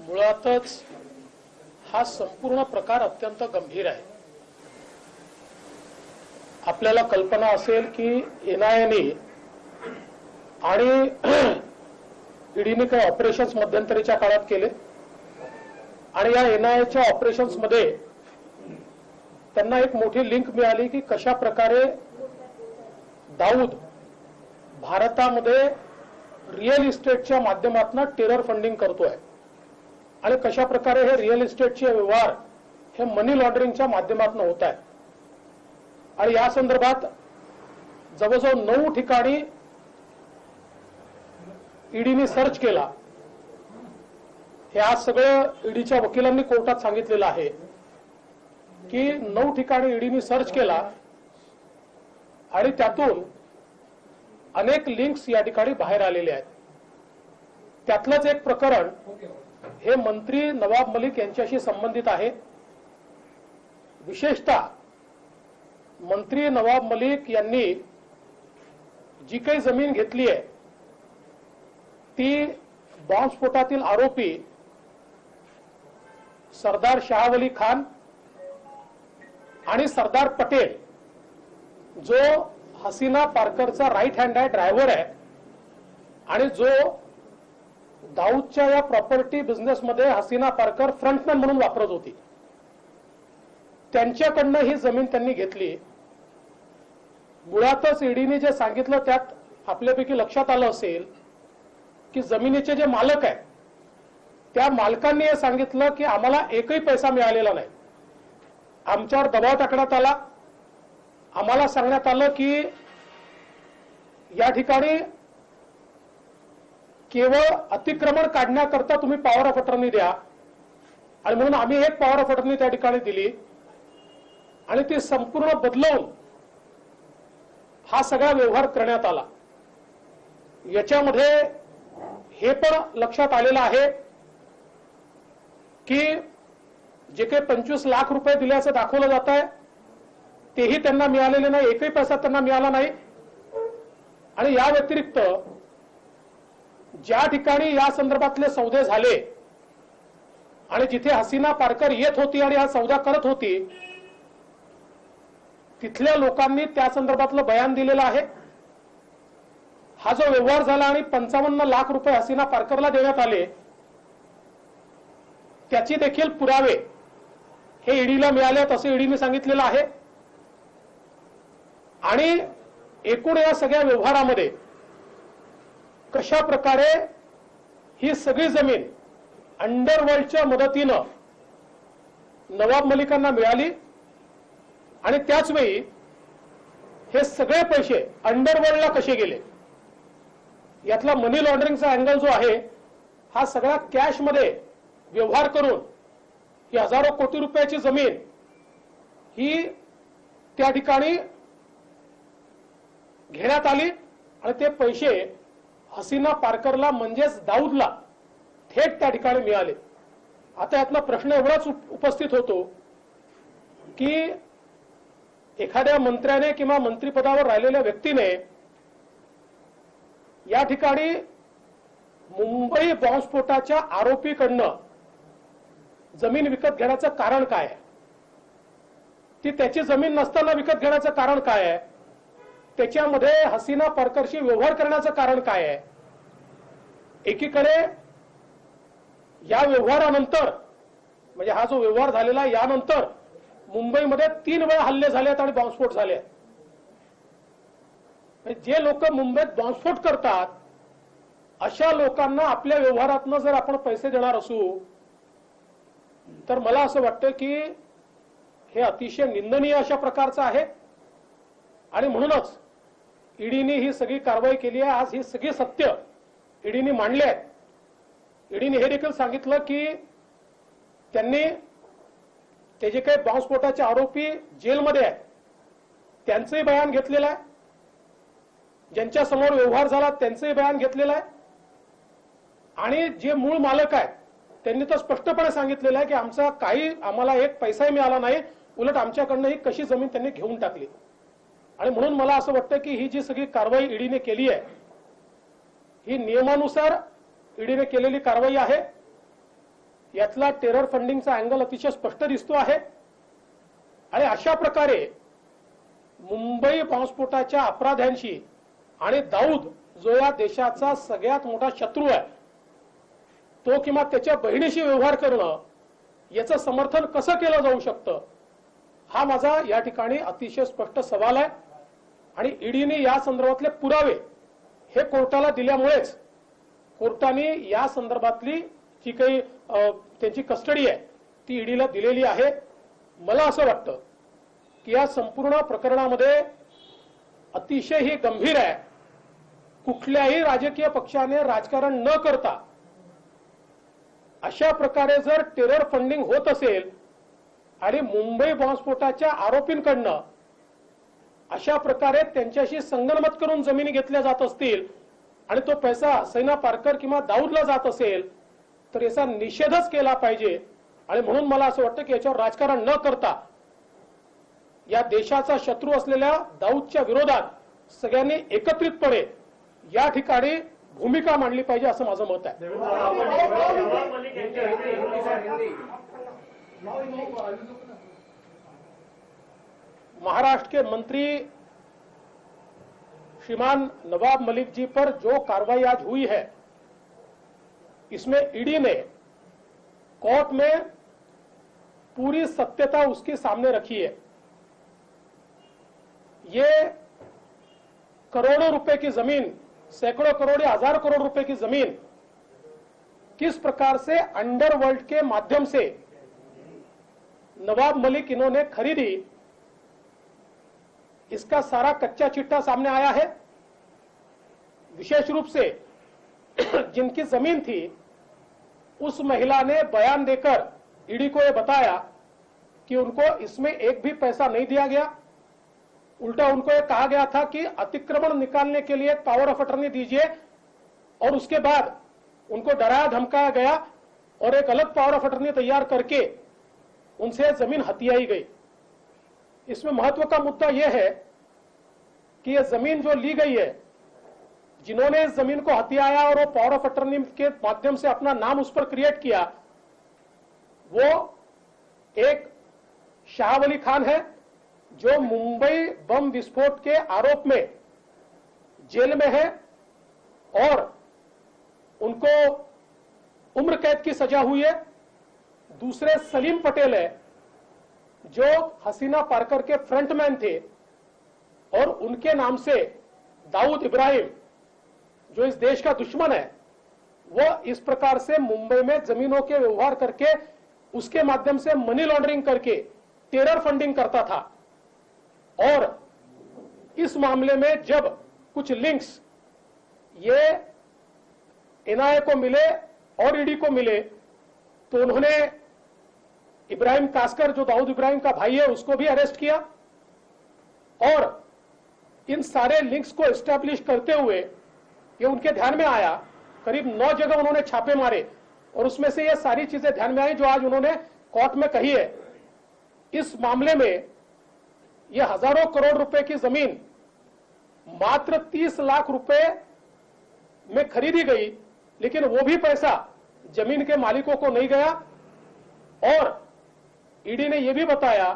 मुळातच हा संपूर्ण प्रकार अत्यंत गंभीर आहे। आपल्याला कल्पना असेल की एनआयएने आणि ईडीने काही ऑपरेशन्स मध्यंतरीच्या काळात केले आणि या एनआयएच्या ऑपरेशन्स मध्ये त्यांना एक मोठी लिंक मिळाली की कशा प्रकारे दाऊद भारतामध्ये रिअल इस्टेटच्या माध्यमातून टेरर फंडिंग करतोय आणि कशा प्रकारे हे रिअल इस्टेटचे व्यवहार हे मनी लॉन्ड्रिंगच्या माध्यमातून होत आहेत आणि या संदर्भात जवळजवळ 9 ठिकाणी ईडीने सर्च केला। हे आज सगळं ईडीच्या वकिलांनी कोर्टात सांगितलेलं आहे की 9 ठिकाणी ईडीने सर्च केला आणि त्यातून अनेक लिंक्स या ठिकाणी बाहेर आलेले आहेत। त्यातलंच एक प्रकरण हे मंत्री नवाब मलिक यांच्याशी संबंधित आहे। विशेषतः मंत्री नवाब मलिक यांनी जी काही जमीन घेतली आहे ती बॉम्बस्फोटातील आरोपी सरदार शाहवली खान आणि सरदार पटेल जो हसीना पारकरचा राईट हँड आहे, ड्रायव्हर आहे आणि जो दाऊदच्या या प्रॉपर्टी बिझनेसमध्ये हसीना पारकर फ्रंटमॅन म्हणून वापरत होती, त्यांच्याकडनं ही जमीन त्यांनी घेतली। मुळातच ईडीने जे सांगितलं त्यात आपल्यापैकी लक्षात आलं असेल की जमिनीचे जे मालक आहेत त्या मालकांनी हे सांगितलं की आम्हाला एकही पैसा मिळालेला नाही, आमच्यावर दबाव टाकण्यात आला, आम्हाला सांगण्यात आलं की या ठिकाणी केवळ अतिक्रमण काढण्याकरता तुम्ही पॉवर ऑफ अटर्नी द्या आणि म्हणून आम्ही एक पॉवर ऑफ अटर्नी त्या ठिकाणी दिली आणि ती संपूर्ण बदलवून हा सगळा व्यवहार करण्यात आला। याच्यामध्ये हे पण लक्षात आलेलं आहे की जे काही 25 लाख रुपये दिल्याचं दाखवलं जात आहे तेही त्यांना मिळालेले नाही, एकही पैसा त्यांना मिळाला नाही। आणि या व्यतिरिक्त ज्या ठिकाणी या संदर्भातले सौदे झाले आणि जिथे हसीना पारकर येत होती आणि हा सौदा करत होती तिथल्या लोकांनी त्या संदर्भातलं बयान दिलेलं आहे। हा जो व्यवहार झाला आणि 55 लाख रुपये हसीना पारकरला देण्यात आले त्याची देखील पुरावे हे ईडीला मिळालेत असे ईडीने सांगितलेलं आहे। आणि एकूण या सगळ्या व्यवहारामध्ये कशा प्रकारे ही सगळी जमीन अंडरवर्ल्डच्या मदतीनं नवाब मलिकांना मिळाली आणि त्याच वेळी हे सगळे पैसे अंडरवर्ल्डला कसे गेले यातला मनी लॉन्ड्रिंगचा अँगल जो आहे हा सगळा कॅश मध्ये व्यवहार करून ही हजारो कोटी रुपयाची जमीन ही त्या ठिकाणी घेण्यात आली आणि ते पैसे हसीना पारकरला म्हणजेच दाऊदला थेट त्या ठिकाणी मिळाले। आता यातला प्रश्न एवढाच उपस्थित होतो की एखाद्या मंत्र्याने किंवा मंत्रिपदावर राहिलेल्या व्यक्तीने या ठिकाणी मुंबई बॉम्बस्फोटाच्या आरोपीकडनं जमीन विकत घेण्याचं कारण काय आहे, ती त्याची जमीन नसताना विकत घेण्याचं कारण काय आहे, त्याच्यामध्ये हसीना पारकरशी व्यवहार करण्याचं कारण काय आहे। एकीकडे या व्यवहारानंतर म्हणजे हा जो व्यवहार झालेला यानंतर मुंबईमध्ये 3 वेळा हल्ले झालेत आणि बॉम्बस्फोट झाले। जे लोक मुंबईत बॉम्बस्फोट करतात अशा लोकांना आपल्या व्यवहारातनं जर आपण पैसे देणार असू तर मला असं वाटतं की हे अतिशय निंदनीय अशा प्रकारचं आहे आणि म्हणूनच ईडीने ही सगळी कारवाई केली आहे। आज ही सगळी सत्य ईडीने मांडले आहेत। ईडीने हे देखील सांगितलं की त्यांनी ते जे काही बॉम्बस्फोटाचे आरोपी जेलमध्ये आहेत त्यांचंही बयान घेतलेलं आहे, ज्यांच्या समोर व्यवहार झाला त्यांचंही बयान घेतलेलं आहे आणि जे मूळ मालक आहेत त्यांनी तर स्पष्टपणे सांगितलेलं आहे की आम्हाला एक पैसाही मिळाला नाही, उलट आमच्याकडनं ही कशी जमीन त्यांनी घेऊन टाकली। आणि म्हणून मला असं वाटतं की ही जी सगळी कारवाई ईडीने केली आहे ही नियमानुसार ईडीने केलेली कारवाई आहे. यातला टेरर फंडिंगचा अँगल अतिशय स्पष्ट दिसतो आहे. आणि अशा प्रकारे मुंबई बॉम्बस्फोटाच्या अपराध्यांशी आणि दाऊद जो या देशाचा सगळ्यात मोठा शत्रू आहे तो किंवा त्याच्या बहिणीशी व्यवहार करणं याचं समर्थन कसं केलं जाऊ शकतं हा माझा या ठिकाणी अतिशय स्पष्ट सवाल आहे. आणि ईडीने या संदर्भातले पुरावे हे कोर्टाला दिल्यामुळेच कोर्टाने या संदर्भातली जी काही त्यांची कस्टडी आहे ती ईडीला दिलेली आहे. मला असं वाटतं की या संपूर्ण प्रकरणामध्ये अतिशय ही गंभीर आहे. कुठल्याही राजकीय पक्षाने राजकारण न करता अशा प्रकारे जर टेरर फंडिंग होत असेल आणि मुंबई बॉम्बस्फोटाच्या आरोपींकडनं अशा प्रकारे त्यांच्याशी संगनमत करून जमिनी घेतल्या जात असतील आणि तो पैसा सैना पारकर किंवा दाऊदला जात असेल तर याचा निषेधच केला पाहिजे. आणि म्हणून मला असं वाटतं की याच्यावर राजकारण न करता या देशाचा शत्रू असलेल्या दाऊदच्या विरोधात सगळ्यांनी एकत्रितपणे या ठिकाणी भूमिका मांडली पाहिजे असं माझं मत आहे. महाराष्ट्र के मंत्री श्रीमान नवाब मलिक जी पर जो कार्रवाई आज हुई है इसमें ईडी ने कोर्ट में पूरी सत्यता उसके सामने रखी है. ये करोड़ों रुपए की जमीन, सैकड़ों करोड़ या हजार करोड़ रुपए की जमीन किस प्रकार से अंडरवर्ल्ड के माध्यम से नवाब मलिक इन्होंने खरीदी इसका सारा कच्चा चिट्ठा सामने आया है. विशेष रूप से जिनकी जमीन थी उस महिला ने बयान देकर ईडी को यह बताया कि उनको इसमें एक भी पैसा नहीं दिया गया. उल्टा उनको यह कहा गया था कि अतिक्रमण निकालने के लिए पावर ऑफ अटर्नी दीजिए और उसके बाद उनको डराया धमकाया गया और एक अलग पावर ऑफ अटर्नी तैयार करके उनसे जमीन हथियाई गई. इसमें महत्व का मुद्दा यह है कि यह जमीन जो ली गई है जिन्होंने इस जमीन को हथियाया और वो पावर ऑफ अटर्नी के माध्यम से अपना नाम उस पर क्रिएट किया वो एक शाह वली खान है जो मुंबई बम विस्फोट के आरोप में जेल में है और उनको उम्र कैद की सजा हुई है. दूसरे सलीम पटेल है जो हसीना पारकर के फ्रंटमैन थे और उनके नाम से दाऊद इब्राहिम जो इस देश का दुश्मन है वो इस प्रकार से मुंबई में जमीनों के व्यवहार करके उसके माध्यम से मनी लॉन्ड्रिंग करके टेरर फंडिंग करता था. और इस मामले में जब कुछ लिंक्स ये एनआईए को मिले और ईडी को मिले तो उन्होंने इब्राहिम कास्कर जो दाऊद इब्राहिम का भाई है उसको भी अरेस्ट किया और इन सारे लिंक्स को एस्टैब्लिश करते हुए ये उनके ध्यान में आया. करीब 9 जगह उन्होंने छापे मारे और उसमें से ये सारी चीजें ध्यान में आई जो आज उन्होंने कोर्ट में कही है. इस मामले में ये हजारों करोड़ रुपए की जमीन मात्र 30 लाख रुपए में खरीदी गई लेकिन वो भी पैसा जमीन के मालिकों को नहीं गया. और ईडी ने यह भी बताया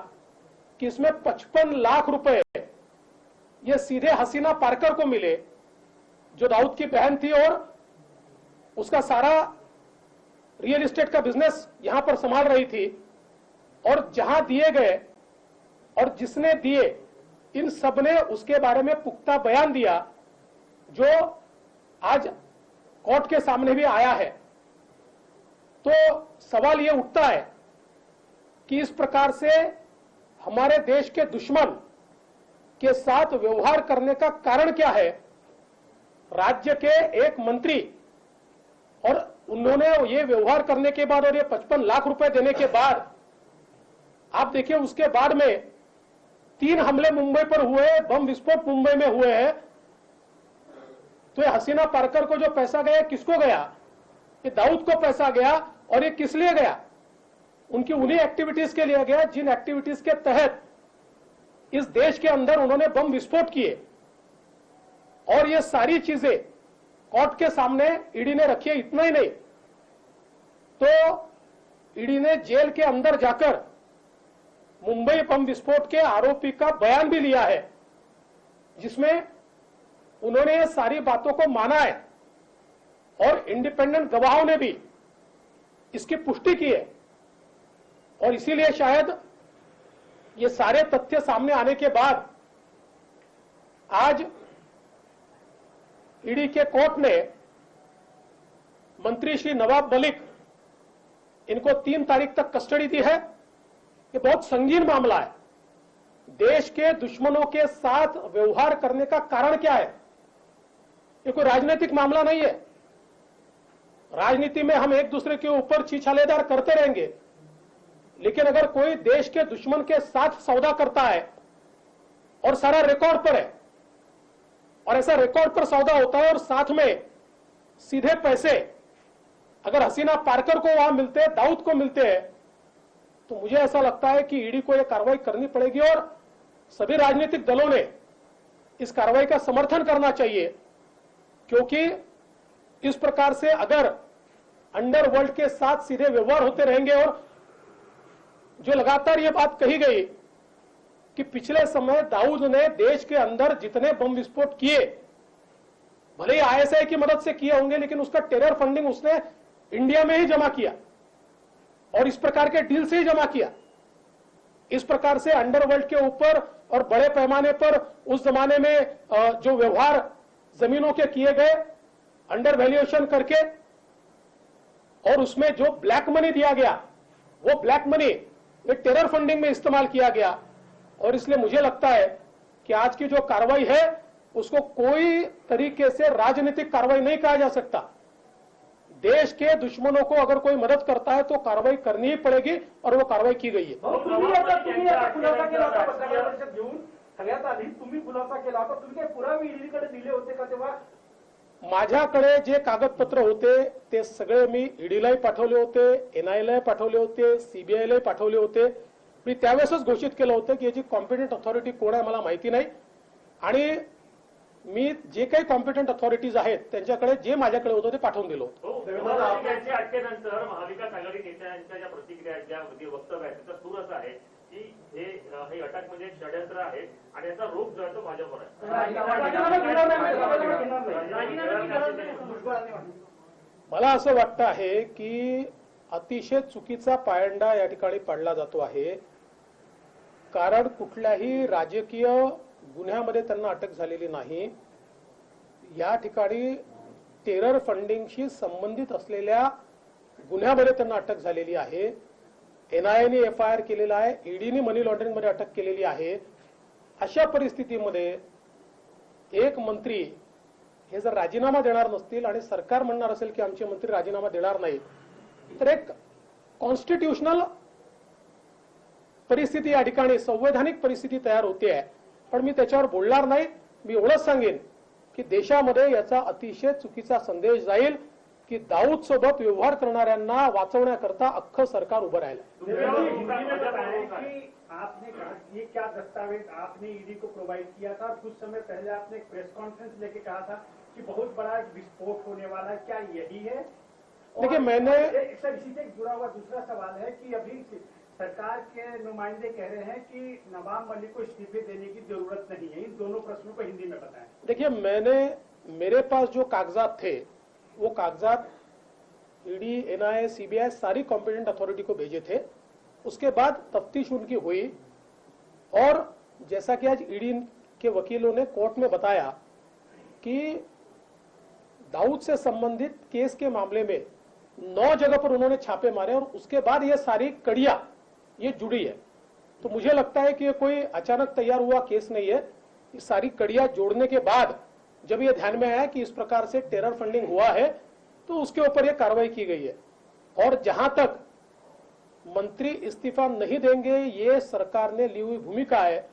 कि इसमें 55 लाख रुपए ये सीधे हसीना पारकर को मिले जो दाऊद की बहन थी और उसका सारा रियल एस्टेट का बिजनेस यहां पर संभाल रही थी. और जहां दिए गए और जिसने दिए इन सब ने उसके बारे में पुख्ता बयान दिया जो आज कोर्ट के सामने भी आया है. तो सवाल यह उठता है कि इस प्रकार से हमारे देश के दुश्मन के साथ व्यवहार करने का कारण क्या है. राज्य के एक मंत्री और उन्होंने ये व्यवहार करने के बाद और ये 55 लाख रुपए देने के बाद आप देखिए उसके बाद में 3 हमले मुंबई पर हुए, बम विस्फोट मुंबई में हुए हैं. तो ये हसीना पारकर को जो पैसा गया किसको गया? ये दाऊद को पैसा गया और ये किस लिए गया? उनकी उन्हीं एक्टिविटीज के लिए गया जिन एक्टिविटीज के तहत इस देश के अंदर उन्होंने बम विस्फोट किए और ये सारी चीजें कोर्ट के सामने ईडी ने रखी है। इतना ही नहीं तो ईडी ने जेल के अंदर जाकर मुंबई बम विस्फोट के आरोपी का बयान भी लिया है, जिसमें उन्होंने ये सारी बातों को माना है और इंडिपेंडेंट गवाहों ने भी इसकी पुष्टि की है। और इसीलिए शायद ये सारे तथ्य सामने आने के बाद आज ईडी के कोर्ट ने मंत्री श्री नवाब मलिक इनको 3 तारीख तक कस्टडी दी है। ये बहुत संगीन मामला है। देश के दुश्मनों के साथ व्यवहार करने का कारण क्या है? ये कोई राजनीतिक मामला नहीं है। राजनीति में हम एक दूसरे के ऊपर छीछालेदार करते रहेंगे, लेकिन अगर कोई देश के दुश्मन के साथ सौदा करता है और सारा रिकॉर्ड पर है और ऐसा रिकॉर्ड पर सौदा होता है और साथ में सीधे पैसे अगर हसीना पारकर को वहां मिलते हैं, दाऊद को मिलते हैं, तो मुझे ऐसा लगता है कि ईडी को यह कार्रवाई करनी पड़ेगी और सभी राजनीतिक दलों ने इस कार्रवाई का समर्थन करना चाहिए, क्योंकि इस प्रकार से अगर अंडरवर्ल्ड के साथ सीधे व्यवहार होते रहेंगे और जो लगातार ये बात कही गई कि पिछले समय दाऊद ने देश के अंदर जितने बम विस्फोट किए, भले ही आईएसआई की मदद से किए होंगे, लेकिन उसका टेरर फंडिंग उसने इंडिया में ही जमा किया और इस प्रकार के डील से ही जमा किया। इस प्रकार से अंडरवर्ल्ड के ऊपर और बड़े पैमाने पर उस जमाने में जो व्यवहार जमीनों के किए गए अंडर वैल्यूएशन करके और उसमें जो ब्लैक मनी दिया गया, वो ब्लैक मनी टेरर फंडिंग में इस्तेमाल किया गया। और इसलिए मुझे लगता है कि आज की जो कार्रवाई है उसको कोई तरीके से राजनीतिक कार्रवाई नहीं कहा जा सकता। देश के दुश्मनों को अगर कोई मदद करता है तो कार्रवाई करनी ही पड़ेगी और वो कार्रवाई की गई है। सगळ्यात आधी तुम्ही खुलासा केला होता, तुम्ही काही पुरावे ईडीकडे दिले होते का तेव्हा? माझ्याकडे जे कागदपत्र होते ते सगळे मी ईडीलाही पाठवले होते, एनआयला पाठवले होते, सीबीआयला पाठवले होते। मी त्यावेळेसच घोषित केलं होतं की याची कॉम्पिटंट अथॉरिटी कोण आहे मला माहिती नाही आणि मी जे काही कॉम्पिटंट अथॉरिटीज आहेत त्यांच्याकडे जे माझ्याकडे होतं ते पाठवून दिलं होतं। अटकेनंतर महाविकास आघाडी नेत्यांच्या ज्या प्रतिक्रिया, ज्या वक्तव्य आहेत त्याचा सूर असा आहे की हे अटक म्हणजे षड्यंत्र आहे आणि याचा रोख जो आहे तो भाजपवर आहे। मला असं वाटतं आहे की अतिशय चुकीचा पायंडा या ठिकाणी पडला जातो आहे, कारण कुठल्याही राजकीय गुन्ह्यामध्ये त्यांना अटक झालेली नाही। या ठिकाणी टेरर फंडिंगशी संबंधित असलेल्या गुन्ह्यामध्ये त्यांना अटक झालेली आहे। एनआयएने एफआयआर केलेला आहे, ईडीने मनी लॉन्ड्रिंग मध्ये अटक केलेली आहे। अशा परिस्थितीमध्ये एक मंत्री हे जर राजीनामा देणार नसतील आणि सरकार म्हणणार असेल की आमचे मंत्री राजीनामा देणार नाही, तर एक कॉन्स्टिट्यूशनल परिस्थिती या ठिकाणी संवैधानिक परिस्थिती तयार होते आहे। पण मी त्याच्यावर बोलणार नाही। मी एवढंच सांगेन की देशामध्ये याचा अतिशय चुकीचा संदेश जाईल की दाऊद सोबत व्यवहार करणाऱ्यांना वाचवण्याकरता अख्खं सरकार उभं राहिलं। आपने कहा ये क्या दस्तावेज आपने ईडी को प्रोवाइड किया था? कुछ समय पहले आपने एक प्रेस कॉन्फ्रेंस लेके कहा था कि बहुत बड़ा विस्फोट होने वाला है, क्या यही है? देखिए मैंने सर इसी से जुड़ा हुआ दूसरा सवाल है कि अभी सरकार के नुमाइंदे कह रहे हैं कि नवाब मलिक को इस्तीफे देने की जरूरत नहीं है। इन दोनों प्रश्नों को हिंदी में बताएं। देखिए मेरे पास जो कागजात थे वो कागजात ईडी, एनआईए, सीबीआई सारी कॉम्पिटेंट अथॉरिटी को भेजे थे। उसके बाद तफ्तीश उनकी हुई और जैसा कि आज ईडी के वकीलों ने कोर्ट में बताया कि दाऊद से संबंधित केस के मामले में 9 जगह पर उन्होंने छापे मारे और उसके बाद ये सारी कड़ियां ये जुड़ी है। तो मुझे लगता है कि ये कोई अचानक तैयार हुआ केस नहीं है। ये सारी कड़ियां जोड़ने के बाद जब ये ध्यान में आया कि इस प्रकार से टेरर फंडिंग हुआ है तो उसके ऊपर ये कार्रवाई की गई है। और जहां तक मंत्री इस्तीफा नहीं देंगे ये सरकार ने ली हुई भूमिका है,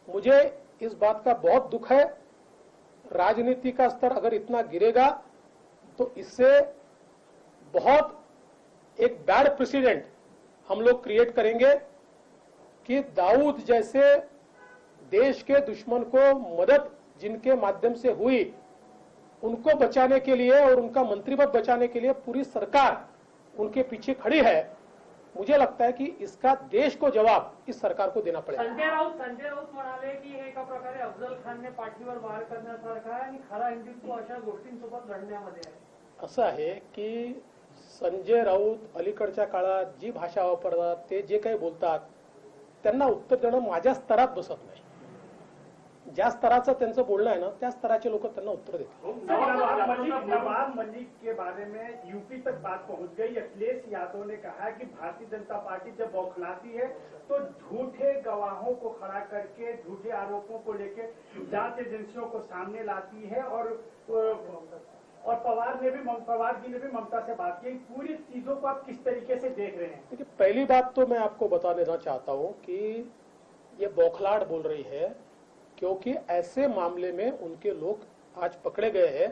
मुझे इस बात का बहुत दुख है। राजनीति का स्तर अगर इतना गिरेगा तो इससे बहुत एक बैड प्रेसिडेंट हम लोग क्रिएट करेंगे कि दाऊद जैसे देश के दुश्मन को मदद जिनके माध्यम से हुई उनको बचाने के लिए और उनका मंत्री पद बचाने के लिए पूरी सरकार उनके पीछे खड़ी है। मुझे लगता है कि इसका देश को जवाब इस सरकार को देना पड़ेगा। संजय राऊत म्हणाले की हे एका प्रकारे अफजल खानने पाठीवर वार करण्यासारखा आहे आणि खरा हिंदुत्व अशा गोष्टींसोबत लढण्यामध्ये आहे। असं आहे की संजय राऊत अलीकडच्या काळात जी भाषा वापरतात ते जे काही बोलतात त्यांना उत्तर देणं माझ्या स्तरात बसत नाही। ज्या स्तराचं त्यांचं बोलणं आहे ना त्या स्तराचे लोक त्यांना उत्तर देतात। नवाब मलिक के बारे में यूपी तक बात पहुंच गई। अखिलेश यादव ने कहा कि भारतीय जनता पार्टी जब बौखलाती है तो झूठे गवाहों को खड़ा करके झूठे आरोपों को लेकर जांच एजेंसियों को सामने लाती है। और पवार जी ने भी ममता से बात की। पूरी चीजों को आप किस तरीके से देख रहे हैं? देखिए, पहली बात तो मैं आपको बता देना चाहता हूं कि ये बौखलाहट बोल रही है क्योंकि ऐसे मामले में उनके लोग आज पकड़े गए हैं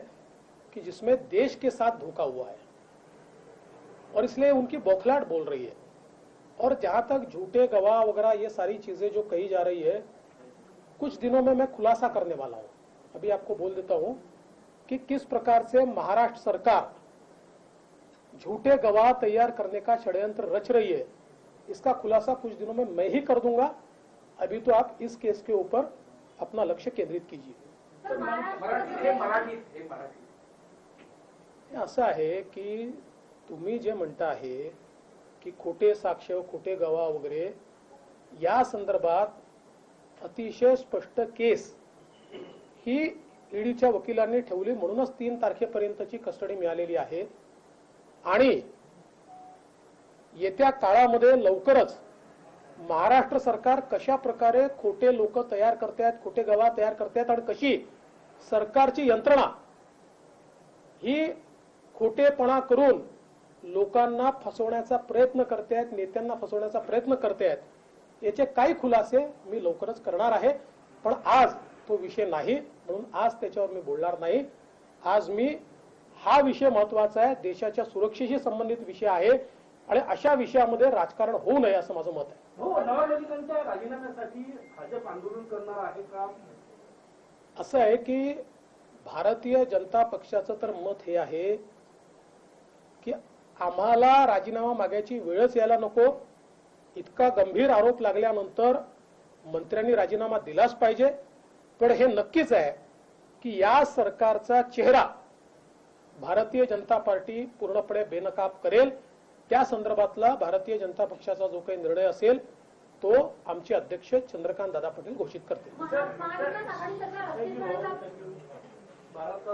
कि जिसमें देश के साथ धोखा हुआ है और इसलिए उनकी बौखलाहट बोल रही है। और जहां तक झूठे गवाह वगैरह ये सारी चीजें जो कही जा रही है, कुछ दिनों में मैं खुलासा करने वाला हूं। अभी आपको बोल देता हूं कि किस प्रकार से महाराष्ट्र सरकार झूठे गवाह तैयार करने का षड्यंत्र रच रही है। इसका खुलासा कुछ दिनों में मैं ही कर दूंगा। अभी तो आप इस केस के ऊपर अपना लक्ष्य केंद्रित कीजिए। असं आहे की तुम्ही जे म्हणता आहे की खोटे साक्ष खोटे गवाह वगैरे या संदर्भात अतिशय स्पष्ट केस ही ईडीच्या वकिलांनी ठेवली, म्हणूनच 3 तारखेपर्यंतची कस्टडी मिळालेली आहे। आणि येत्या काळामध्ये लवकरच महाराष्ट्र सरकार कशा प्रकारे खोटे लोक तयार करतात, खोटे गवाह तयार करतात आणि कशी सरकारची यंत्रणा ही खोटेपणा करून लोकांना फसवण्याचा प्रयत्न करतात, नेत्यांना फसवण्याचा प्रयत्न करतात, याचे काही खुलासे मी लवकरच करणार आहे। पण आज तो विषय नाही, म्हणून आज त्याच्यावर मी बोलणार नाही। आज मी हा विषय महत्वाचा आहे, देशाच्या सुरक्षेशी संबंधित विषय आहे आणि अशा विषयामध्ये राजकारण होऊ नये असं माझं मत आहे। हो, नवाब मलिकांच्या राजीनाम्यासाठी भाजप आंदोलन करणार आहे का? असं आहे की भारतीय जनता पक्षाचं तर मत हे आहे की आम्हाला राजीनामा मागायची वेळच यायला नको। इतका गंभीर आरोप लागल्यानंतर मंत्र्यांनी राजीनामा दिलाच पाहिजे। पण हे नक्कीच आहे की या सरकारचा चेहरा भारतीय जनता पार्टी पूर्णपणे बेनकाब करेल। त्या संदर्भातला भारतीय जनता पक्षाचा जो काही निर्णय असेल तो आमचे अध्यक्ष चंद्रकांत दादा पटेल घोषित करतील। भारत